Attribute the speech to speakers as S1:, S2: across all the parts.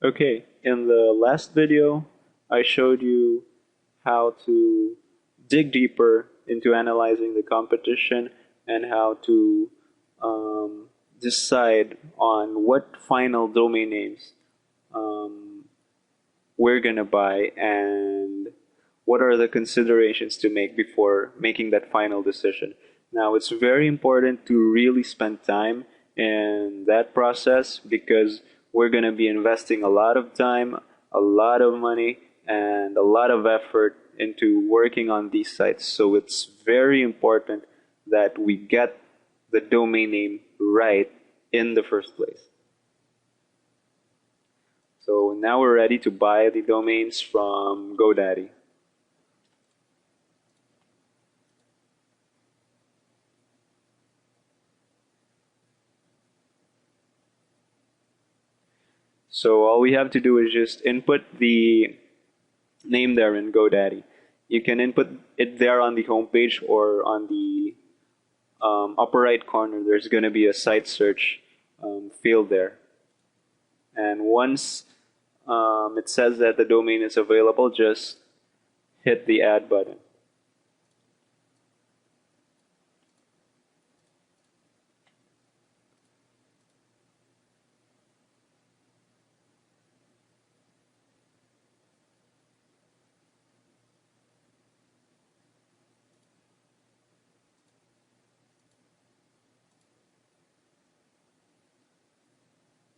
S1: Okay, in the last video, I showed you how to dig deeper into analyzing the competition and how to decide on what final domain names um, we're gonna buy and what are the considerations to make before making that final decision. Now, it's very important to really spend time in that process because we're going to be investing a lot of time, a lot of money, and a lot of effort into working on these sites. So it's very important that we get the domain name right in the first place. So now we're ready to buy the domains from GoDaddy. So all we have to do is just input the name there in GoDaddy. You can input it there on the home page or on the upper right corner. There's going to be a site search field there. And once it says that the domain is available, just hit the add button.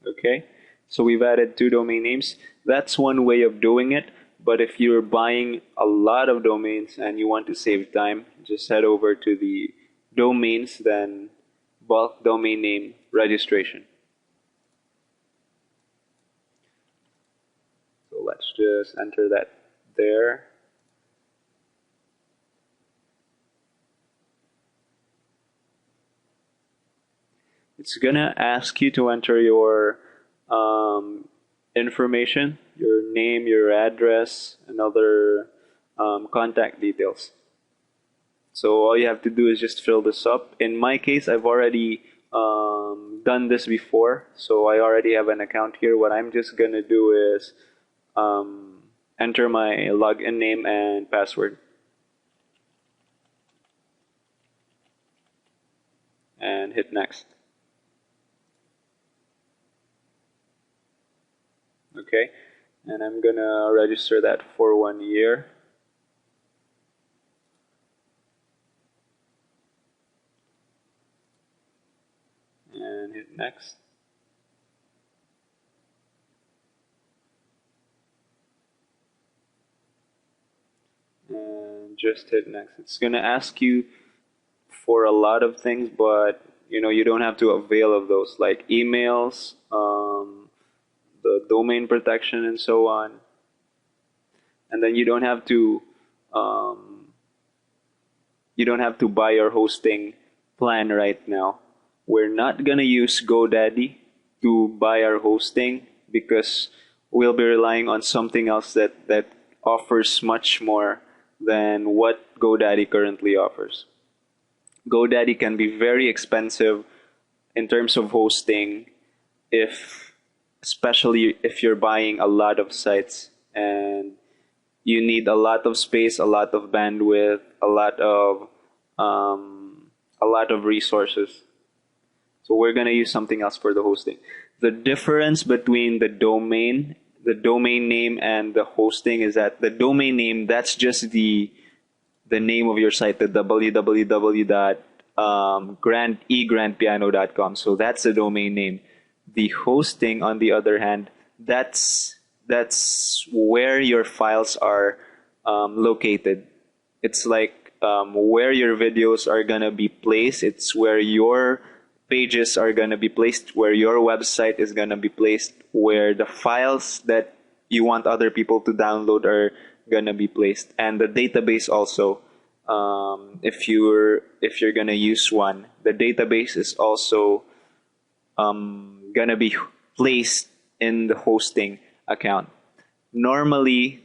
S1: Okay, so we've added 2 domain names. That's one way of doing it, but if you're buying a lot of domains and you want to save time, just head over to the domains, then bulk domain name registration. So let's just enter that there. It's gonna ask you to enter your information, your name, your address, and other contact details. So all you have to do is just fill this up. In my case, I've already done this before, so I already have an account here. What I'm just gonna do is enter my login name and password. And hit next. Okay, and I'm gonna register that for 1 year. And hit next. And just hit next. It's gonna ask you for a lot of things, but you don't have to avail of those, like emails, the domain protection, and so on. And then you don't have to buy your hosting plan right now. We're not gonna use GoDaddy to buy our hosting because we'll be relying on something else that offers much more than what GoDaddy currently offers. GoDaddy can be very expensive in terms of hosting, especially if you're buying a lot of sites and you need a lot of space, a lot of bandwidth, a lot of resources. So we're gonna use something else for the hosting. The difference between the domain name, and the hosting is that the domain name, that's just the name of your site, the www.egrandpiano.com. So that's the domain name. The hosting, on the other hand, that's where your files are located. It's like where your videos are gonna be placed. It's where your pages are gonna be placed, where your website is gonna be placed, where the files that you want other people to download are gonna be placed, and the database also. If you're gonna use one, the database is also gonna be placed in the hosting account. Normally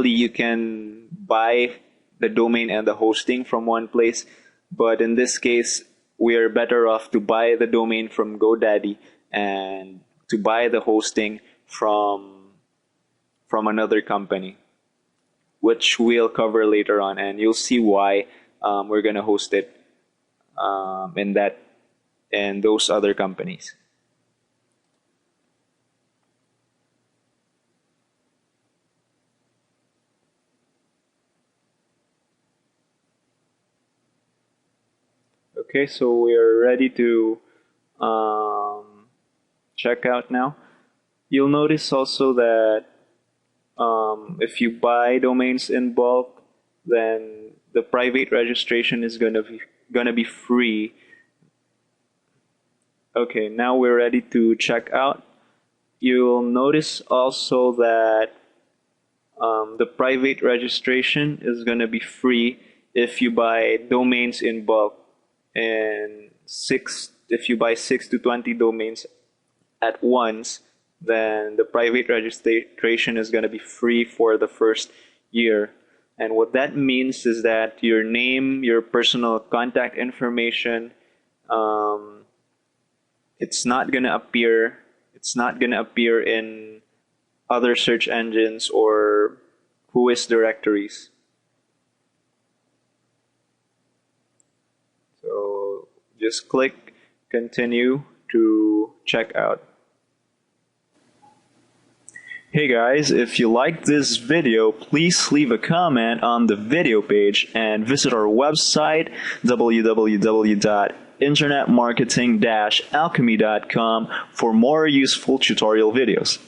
S1: you can buy the domain and the hosting from one place, but in this case we are better off to buy the domain from GoDaddy and to buy the hosting from another company, which we'll cover later on, and you'll see why we're gonna host it in those other companies. Okay, so we are ready to check out now. You'll notice also that if you buy domains in bulk, then the private registration is gonna be free. Okay, now we're ready to check out. You'll notice also that the private registration is gonna be free if you buy domains in bulk, and if you buy 6 to 20 domains at once, then the private registration is going to be free for the first year. And what that means is that your name, your personal contact information, it's not going to appear. It's not going to appear in other search engines or Whois directories. So just click continue to check out. Hey guys, if you liked this video, please leave a comment on the video page and visit our website www.internetmarketing-alchemy.com for more useful tutorial videos.